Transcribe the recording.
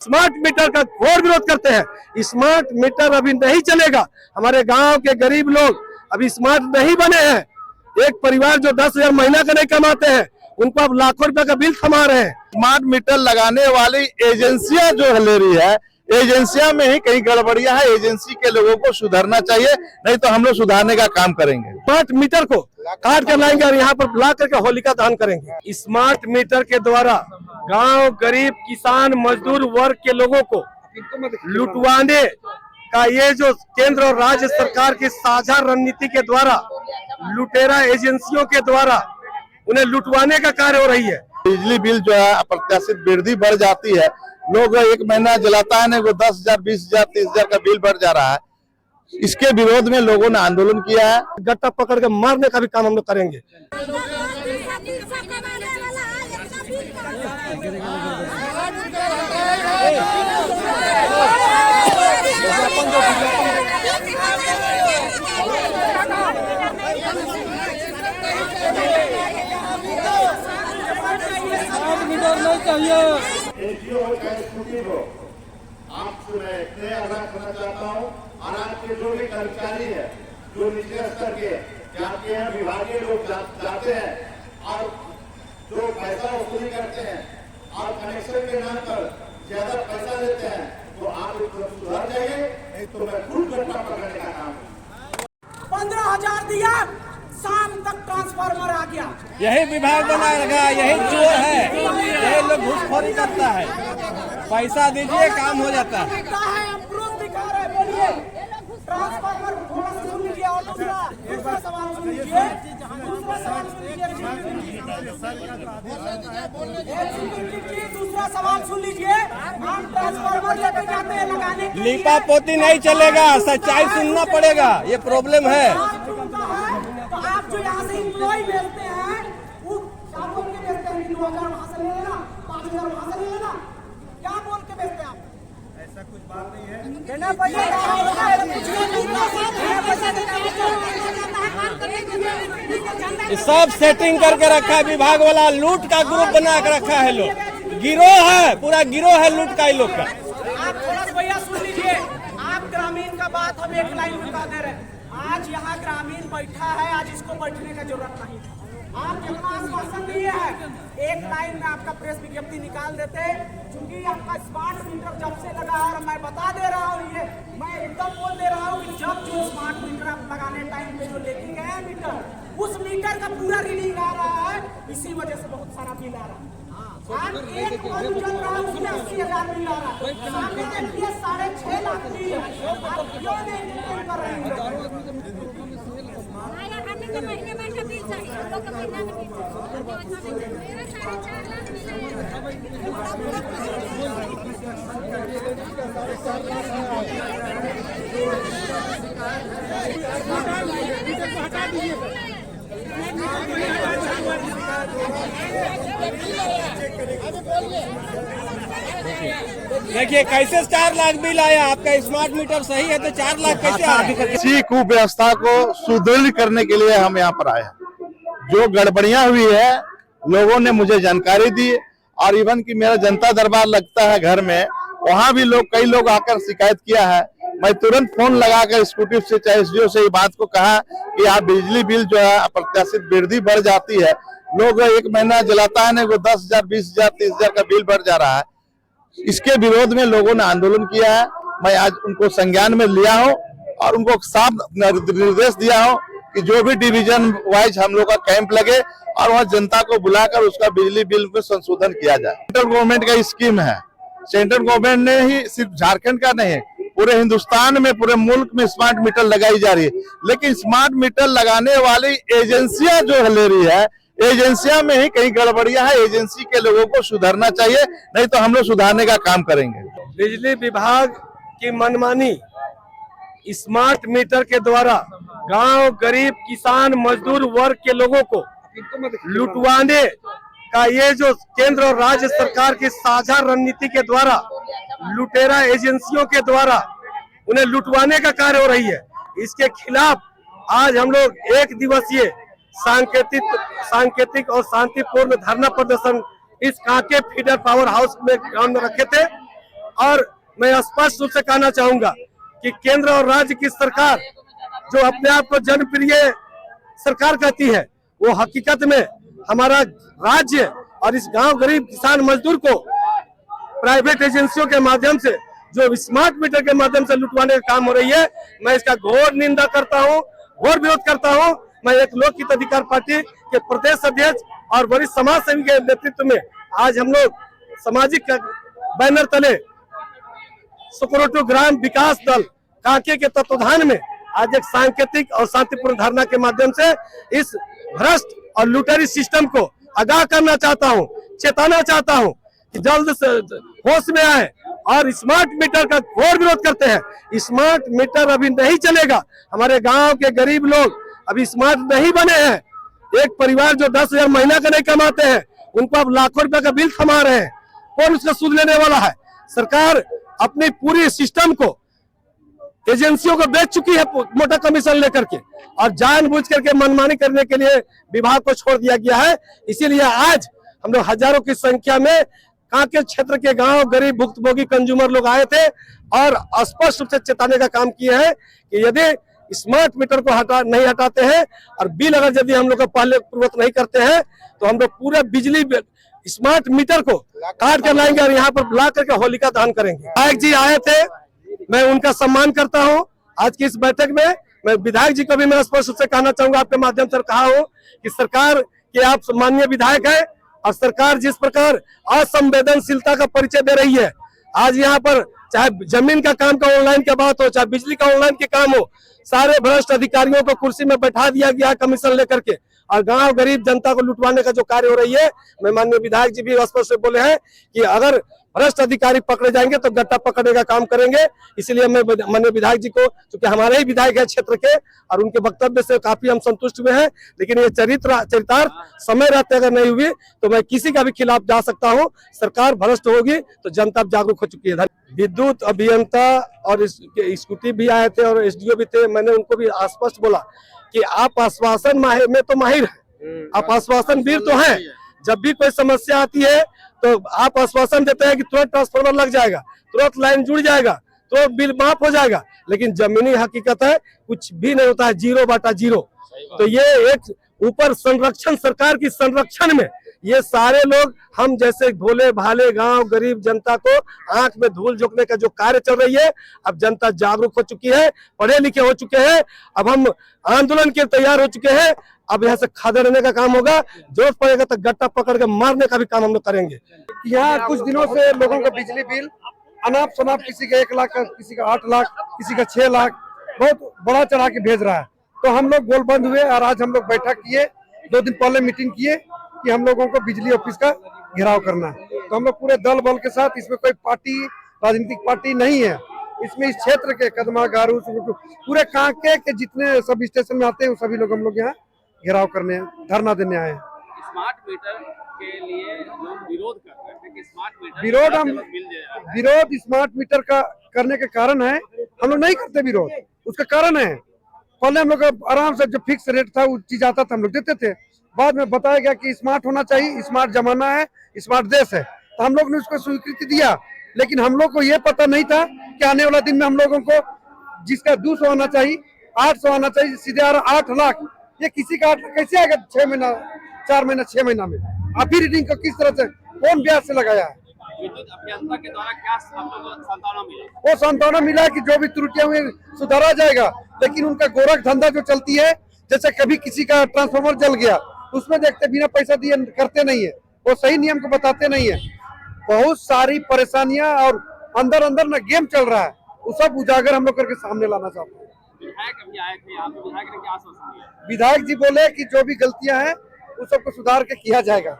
Smart meter का घोर विरोध करते हैं। स्मार्ट मीटर अभी नहीं चलेगा। हमारे गांव के गरीब लोग अभी स्मार्ट नहीं बने हैं। एक परिवार जो 10,000 महीना का नहीं कमाते हैं, उनको अब लाखों रुपए का बिल थमा रहे हैं। स्मार्ट मीटर लगाने वाली एजेंसियां जो ले रही है, एजेंसियां में ही कहीं गड़बड़ियां है। एजेंसी के लोगों को सुधरना चाहिए, नहीं तो हम लोग सुधारने का काम करेंगे। स्मार्ट मीटर को काट कर लाएंगे और यहाँ पर ला करके होलिका दहन करेंगे। स्मार्ट मीटर के द्वारा गांव, गरीब, किसान, मजदूर वर्ग के लोगों को लुटवाने का ये जो केंद्र और राज्य सरकार की साझा रणनीति के द्वारा, लुटेरा एजेंसियों के द्वारा उन्हें लुटवाने का कार्य हो रही है। बिजली बिल जो है अप्रत्याशित वृद्धि बढ़ जाती है। लोग एक महीना जलाता है ना, वो 10,000, 20,000, 30,000 का बिल बढ़ जा रहा है। इसके विरोध में लोगों ने आंदोलन किया है। गट्टा पकड़ के मारने का भी काम हम लोग करेंगे। आपसे मैं इतने आग्रह करना चाहता हूँ, और आपके जो भी कर्मचारी है, जो निचले स्तर के जाते हैं, विभागीय लोग जाते हैं और जो पैसा वसूली करते हैं और कनेक्शन के नाम पर ज्यादा पैसा लेते हैं, तो आप सुधर जाइए, नहीं तो मैं खुद गट्टा पकड़ने का काम करूँ। 15,000 दिया, शाम तक ट्रांसफार्मर आ गया। यही विभाग बना रखा है, यही चोर है, यही लोग घूसखोरी करता है। पैसा दीजिए, काम हो जाता है। बोलिए, ट्रांसफार्मर थोड़ा सा सुन लीजिए और दूसरा सवाल सुन लीजिए। दूसरा सवाल सुन लीजिए। हम ट्रांसफार्मर लेके जाते हैं लगाने के लिए। लीपा पोती नहीं चलेगा, सच्चाई सुनना पड़ेगा, ये प्रॉब्लम है। तो आप जो यहाँ से इम्प्लॉय भेजते हैं, वो क्या बोल के भेजते हैं? 2,000 वहाँ से ले लेना, 5,000 वहाँ से ले लेना, क्या बोल के भेजते हैं आप? ऐसा कुछ बात नहीं है। देना पैसा सब सेटिंग करके रखा है विभाग वाला, लूट का ग्रुप बना के रखा है। लोग गिरोह है, पूरा गिरोह है लूट का। लोग का आप थोड़ा भैया सुन लीजिए। आप ग्रामीण का बात हम एक लाइन में बता दे रहे हैं। आज यहाँ ग्रामीण बैठा है, आज इसको बैठने का जरूरत नहीं है। आप जितना आश्वासन दिए हैं, एक लाइन में आपका प्रेस विज्ञप्ति निकाल देते। क्योंकि आपका स्मार्ट मीटर जब से लगा है, और मैं बता दे रहा हूँ, ये मैं एकदम बोल दे रहा हूँ कि जब जो स्मार्ट मीटर आप लगाने टाइम पे जो लेके गए हैं मीटर, उस मीटर का पूरा रीडिंग आ रहा है। इसी वजह से बहुत सारा बिल आ रहा है। आज एक बल्ब जल रहा है, उसमें 80,000 बिल आ रहा है। सामने देखिए 6.5 लाख बिल है। आप क्यों नहीं इंतजाम कर रहे हैं? महीने में का बिल चाहिए, हम लोग का महीना का बिल चाहिए। मेरा 4.5 लाख बिल देखिए कैसे 4 लाख बिल आया। आपका स्मार्ट मीटर सही है तो 4 लाख कैसे आ रहा है? इसी कुव्यवस्था को सुदृढ़ करने के लिए हम यहाँ पर आए हैं। जो गड़बड़ियां हुई है, लोगों ने मुझे जानकारी दी, और इवन कि मेरा जनता दरबार लगता है घर में, वहाँ भी कई लोग आकर शिकायत किया है। मैं तुरंत फोन लगाकर एक्जीक्यूटिव से, चाहे एसडीओ से, इस बात को कहा कि आप बिजली बिल जो है अप्रत्याशित वृद्धि बढ़ जाती है। लोग एक महीना जलाता है ना, वो 10,000, 20,000, 30,000 का बिल बढ़ जा रहा है। इसके विरोध में लोगों ने आंदोलन किया है। मैं आज उनको संज्ञान में लिया हूं और उनको साफ निर्देश दिया हूं कि जो भी डिवीजन वाइज हम लोग का कैंप लगे और वहां जनता को बुलाकर उसका बिजली बिल में संशोधन किया जाए। सेंट्रल गवर्नमेंट का स्कीम है। सेंट्रल गवर्नमेंट ने ही, सिर्फ झारखंड का नहीं है, पूरे हिंदुस्तान में, पूरे मुल्क में स्मार्ट मीटर लगाई जा रही है। लेकिन स्मार्ट मीटर लगाने वाली एजेंसियां जो ले रही है, एजेंसियां में ही कहीं गड़बड़ियां है। एजेंसी के लोगों को सुधरना चाहिए, नहीं तो हम लोग सुधारने का काम करेंगे। बिजली विभाग की मनमानी स्मार्ट मीटर के द्वारा गांव, गरीब, किसान, मजदूर वर्ग के लोगों को लुटवाने का ये जो केंद्र और राज्य सरकार की साझा रणनीति के द्वारा, लुटेरा एजेंसियों के द्वारा उन्हें लुटवाने का कार्य हो रही है। इसके खिलाफ आज हम लोग 1 दिवसीय सांकेतिक और शांतिपूर्ण धरना प्रदर्शन इस कांके फीडर पावर हाउस में ग्राउंड में रखे थे। और मैं स्पष्ट रूप से कहना चाहूंगा कि केंद्र और राज्य की सरकार जो अपने आप को जनप्रिय सरकार कहती है, वो हकीकत में हमारा राज्य और इस गांव गरीब किसान मजदूर को प्राइवेट एजेंसियों के माध्यम से, जो स्मार्ट मीटर के माध्यम से लुटवाने का काम हो रही है, मैं इसका घोर निंदा करता हूं, घोर विरोध करता हूं। मैं एक लोकहित अधिकार पार्टी के प्रदेश अध्यक्ष और वरिष्ठ समाज सेवी के नेतृत्व में आज हम लोग सामाजिक बैनर तले सुकरोटू ग्राम विकास दल कांके के तत्वाधान में आज एक सांकेतिक और शांतिपूर्ण धरना के माध्यम से इस भ्रष्ट और लुटेरी सिस्टम को आगाह करना चाहता हूं, चेताना चाहता हूं कि जल्द से होश में आए और स्मार्ट मीटर का घोर विरोध करते हैं। स्मार्ट मीटर अभी नहीं चलेगा। हमारे गांव के गरीब लोग अभी स्मार्ट नहीं बने हैं। एक परिवार जो 10,000 महीना का नहीं कमाते हैं, उनको अब लाखों रुपए का बिल थमा रहे हैं। कौन उसका सूद लेने वाला है? सरकार अपनी पूरी सिस्टम को एजेंसियों को बेच चुकी है मोटा कमीशन लेकर के, और जानबूझ करके मनमानी करने के लिए विभाग को छोड़ दिया गया है। इसीलिए आज हम लोग हजारों की संख्या में कांके क्षेत्र के गांव गरीब भुक्तभोगी कंज्यूमर लोग आए थे और स्पष्ट रूप से चेताने का काम किए हैं कि यदि स्मार्ट मीटर को नहीं हटाते हैं और बिल अगर यदि हम लोग को पहले पूर्वत नहीं करते हैं तो हम लोग पूरे बिजली स्मार्ट मीटर को काट कर लाएंगे और यहाँ पर ला करके होलिका दहन करेंगे। विधायक जी आए थे, मैं उनका सम्मान करता हूँ। आज की इस बैठक में मैं विधायक जी को भी मैं स्पष्ट रूप से कहना चाहूंगा, आपके माध्यम से कहा हूँ कि सरकार के आप माननीय विधायक है और सरकार जिस प्रकार असंवेदनशीलता का परिचय दे रही है, आज यहाँ पर चाहे जमीन का काम का ऑनलाइन की बात हो, चाहे बिजली का ऑनलाइन के काम हो, सारे भ्रष्ट अधिकारियों को कुर्सी में बैठा दिया गया कमीशन लेकर के, और गांव गरीब जनता को लुटवाने का जो कार्य हो रही है, मैं माननीय विधायक जी भी स्पष्ट बोले हैं कि अगर भ्रष्ट अधिकारी पकड़े जाएंगे तो गट्टा पकड़ने का काम करेंगे। इसलिए मैं माननीय विधायक जी को, क्योंकि हमारे ही विधायक है क्षेत्र के और उनके वक्तव्य से काफी हम संतुष्ट हुए हैं, लेकिन ये चरितार्थ समय रहते अगर नहीं हुई तो मैं किसी का भी खिलाफ जा सकता हूँ। सरकार भ्रष्ट होगी तो जनता जागरूक हो चुकी है। विद्युत अभियंता और स्कूटी भी आए थे और SDO भी थे। मैंने उनको भी स्पष्ट बोला कि आप आश्वासन में तो माहिर है, आप आश्वासन वीर तो हैं। जब भी कोई समस्या आती है तो आप आश्वासन देते हैं कि तुरंत ट्रांसफार्मर लग जाएगा, तुरंत लाइन जुड़ जाएगा, तो बिल माफ हो जाएगा, लेकिन जमीनी हकीकत है कुछ भी नहीं होता है, 0/0। तो ये एक ऊपर संरक्षण, सरकार की संरक्षण में ये सारे लोग हम जैसे भोले भाले गांव गरीब जनता को आंख में धूल झोंकने का जो कार्य चल रही है, अब जनता जागरूक हो चुकी है, पढ़े लिखे हो चुके हैं, अब हम आंदोलन के तैयार हो चुके हैं। अब यहाँ से खदेड़ने का काम होगा, जरूरत पड़ेगा तो गट्टा पकड़ के मारने का भी काम हम लोग करेंगे। यहाँ कुछ दिनों से लोगों का बिजली बिल अनाप शनाप, किसी का 1 लाख, किसी का 8 लाख, किसी का 6 लाख, बहुत बड़ा चढ़ा के भेज रहा है। तो हम लोग गोलबंद हुए और आज हम लोग बैठक किए, 2 दिन पहले मीटिंग किए कि हम लोगों को बिजली ऑफिस का घेराव करना है। तो हम लोग पूरे दल बल के साथ, इसमें कोई पार्टी, राजनीतिक पार्टी नहीं है, इसमें इस क्षेत्र के कदमा, गारू, पूरे कांके के जितने सब स्टेशन में आते हैं सभी लोग हम लोग यहाँ घेराव करने, धरना देने आए हैं। स्मार्ट मीटर के लिए लोग विरोध कर रहे हैं कि स्मार्ट मीटर विरोध स्मार्ट मीटर का करने के कारण है, हम लोग नहीं करते विरोध, उसका कारण है पहले हम लोग आराम से जो फिक्स रेट था वो चीज आता था हम लोग देते थे, बाद में बताया गया कि स्मार्ट होना चाहिए, स्मार्ट जमाना है, स्मार्ट देश है, तो हम लोग ने उसको स्वीकृति दिया। लेकिन हम लोग को ये पता नहीं था कि आने वाला दिन में हम लोगों को जिसका 200 आना चाहिए, 800 आना चाहिए, सीधे आ रहा 8 लाख। ये किसी का 8 लाख कैसे आएगा 6 महीना, 4 महीना, 6 महीना में? अभी रीडिंग को किस तरह से, कौन ब्याज से लगाया है? विद्युत अभियंता के द्वारा क्या सांत्वना मिला? वो सांत्वना मिला कि जो भी त्रुटियां हुई सुधारा जाएगा, लेकिन उनका गोरख धंधा जो चलती है, जैसे कभी किसी का ट्रांसफार्मर जल गया उसमें देखते बिना पैसा दिए करते नहीं है, वो सही नियम को बताते नहीं है। बहुत सारी परेशानियां और अंदर अंदर ना गेम चल रहा है, वो सब उजागर हम लोग करके सामने लाना चाहते हैं। विधायक अभी आए थे यहाँ पे, विधायक ने क्या आश्वासन दिया? विधायक जी बोले कि जो भी गलतियां हैं उस सबको सुधार के किया जाएगा।